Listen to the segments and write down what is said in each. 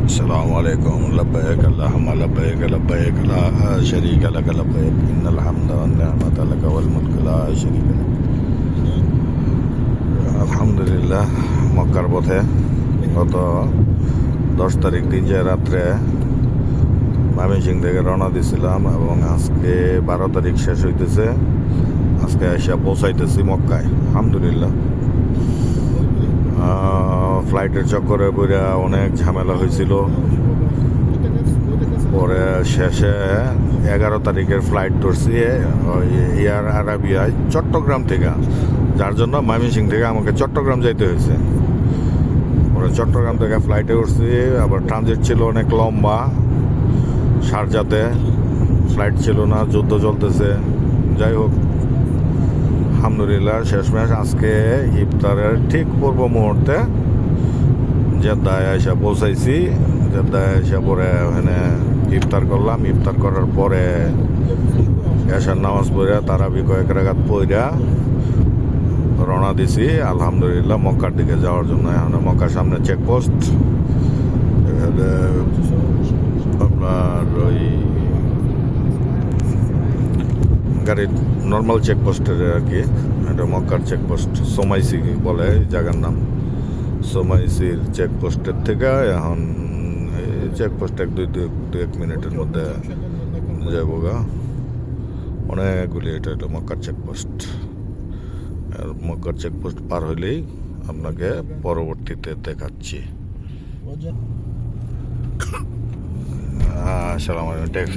السلام عليكم لبيك اللهم لبيك لبيك لا شريك لك لبيك إن الحمد والنعمة لك والملك لا شريك لك আলহামদুলিল্লাহ মক্কার পথে গত 10 তারিখ দিন যে রাত্রে ময়মনসিং থেকে রওনা দিয়েছিলাম এবং আজকে 12 তারিখ শেষ হইতেছে। আজকে এসে পৌঁছাইতেছি মক্কায় আলহামদুলিল্লাহ। ফ্লাইটের চক্করে পড়ে অনেক ঝামেলা হয়েছিল। পরে শেষে 11 তারিখের ফ্লাইট ধরছি এয়ার আরাবিয়ায় চট্টগ্রাম থেকে, যার জন্য ময়মনসিং থেকে আমাকে চট্টগ্রাম যাইতে হয়েছে। পরে চট্টগ্রাম থেকে ফ্লাইটে উঠছি, আবার ট্রানজিট ছিল অনেক লম্বা। শারজাতে ফ্লাইট ছিল না, যুদ্ধ চলতেছে। যাই হোক আলহামদুলিল্লাহ শেষমেশ আজকে ইফতারের ঠিক পূর্ব মুহূর্তে জেদ্দায় এসে পৌঁছাইছি। জেদ্দায় এসে পরে ওখানে ইফতার করলাম। ইফতার করার পরে এশার নামাজ পড়ে তারাবি কয়েক রাকাত পড়া রওনা দিছি আলহামদুলিল্লাহ মক্কার দিকে যাওয়ার জন্য। এখন মক্কার সামনে চেকপোস্ট, আপনার ওই গাড়ির নর্মাল চেকপোস্টের আর কি, এটা মক্কার চেকপোস্ট সোমাইসি বলে জায়গার নাম। সোমাইসির চেকপোস্টের থেকে এখন চেকপোস্ট এক মিনিটের মধ্যে যাবো গা। অনেকগুলি এটা হলো মক্কার চেকপোস্ট। আর মক্কার চেকপোস্ট পার হইলেই আপনাকে পরবর্তীতে দেখাচ্ছি। আসসালাম আলাইকুম। ট্যাক্স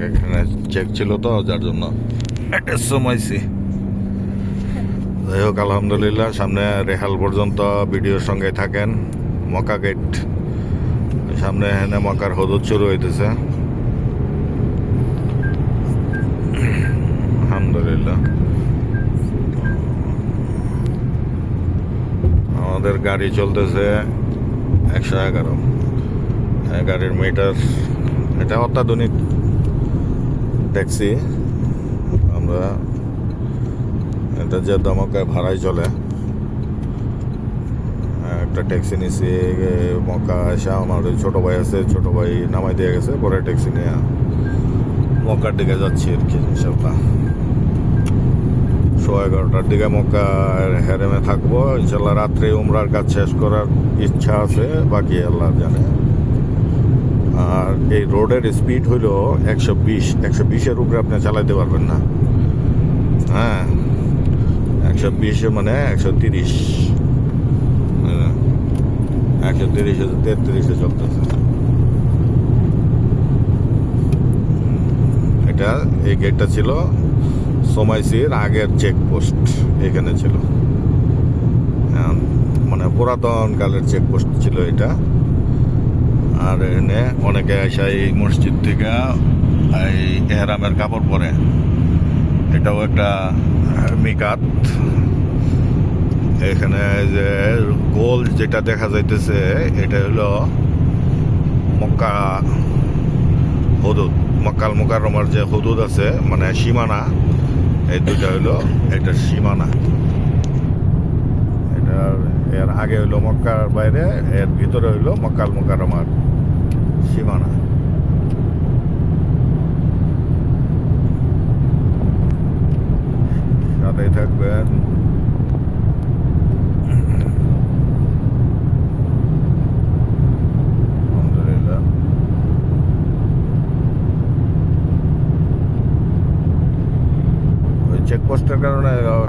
এখানে চেক ছিল তো, যার জন্য একটা সময়ছি। যাই হোক আলহামদুলিল্লাহ সামনে রেহাল পর্যন্ত ভিডিওর সঙ্গে থাকেন। মক্কা গেট সামনে, এখানে মক্কার হদুদ শুরু হইতেছে আলহামদুলিল্লাহ। আমাদের গাড়ি চলতেছে 111। গাড়ির মিটার, এটা অত্যাধুনিক ট্যাক্সি। আমরা এটা যে মক্কায় ভাড়ায় চলে, একটা ট্যাক্সি নিছি মক্কা আসা। আমার ওই ছোটো ভাই আছে, ছোটো ভাই নামাই দিয়ে গেছে, পরে ট্যাক্সি নিয়ে মক্কার দিকে যাচ্ছি আর কি ইনশাল্লাহ। 11:30টার দিকে মক্কার হেরেমে থাকবো ইনশাল্লাহ। রাত্রে উমরার কাজ শেষ করার ইচ্ছা আছে, বাকি আল্লাহ জানে। আর এই রোডের স্পিড হইল 120। 120-এর উপরে আপনি চালাইতে পারবেন না। হ্যাঁ, 120 মানে 130, 130-33-এ চলতেছে। এটা এই গেটটা ছিল সোমাইসির আগের চেকপোস্ট, এখানে ছিল মানে পুরাতন কালের চেকপোস্ট ছিল এটা। আর এনে অনেকে আসা এই মসজিদ থেকে এই এহরামের কাপড় পরে, এটাও একটা মিকাত। এখানে যে গোল যেটা দেখা যাইতেছে এটা হলো মক্কা হদুদ, মক্কাল মুকাররমার যে হদুদ আছে মানে সীমানা, এই দুইটা হইলো এটার সীমানা। এটার এর আগে হইলো মক্কার বাইরে, এর ভিতরে হইলো মক্কাল মুকাররমার সীমানা। সাথেই থাকবেন। আলহামদুলিল্লাহ ওই চেকপোস্টের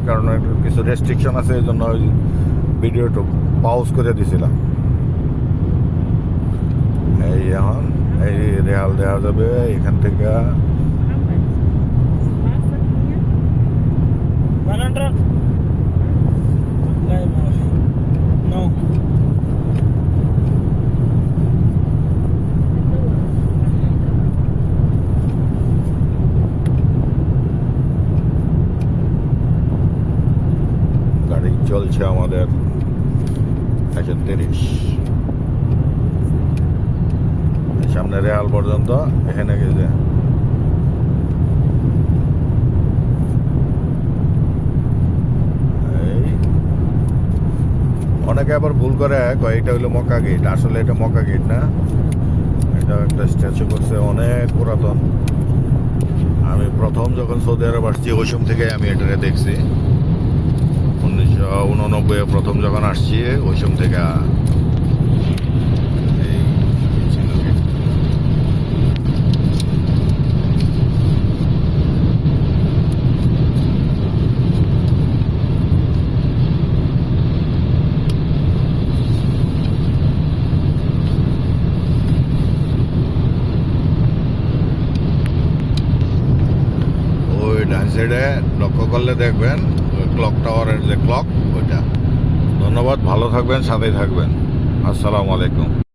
কারণে কিছু রেস্ট্রিকশন আছে, এই জন্য ওই ভিডিওটা পাউজ করে দিছিলাম। এই এখন এই রেহাল দেওয়া যাবে এখান থেকে। গাড়ি চলছে আমাদের 130। সামনে রেহাল পর্যন্ত এখানে গেছে। এই অনেকে আবার ভুল করে কয় এটা হলো মক্কা গেট, আসলে এটা মক্কা গেট না, এটা একটা স্ট্যাচু করছে অনেক পুরাতন। আমি প্রথম যখন সৌদি আরব আসছি ওই সময় থেকে আমি এটারে দেখছি, 1989 প্রথম যখন আসছি ওই সময় থেকে এই ছিল gate। ওই ডান সাইডে লক্ষ্য করলে দেখবেন ওই ক্লক টাওয়ারের যে ক্লক ওইটা। ধন্যবাদ, ভালো থাকবেন, সাথেই থাকবেন। আসসালামু আলাইকুম।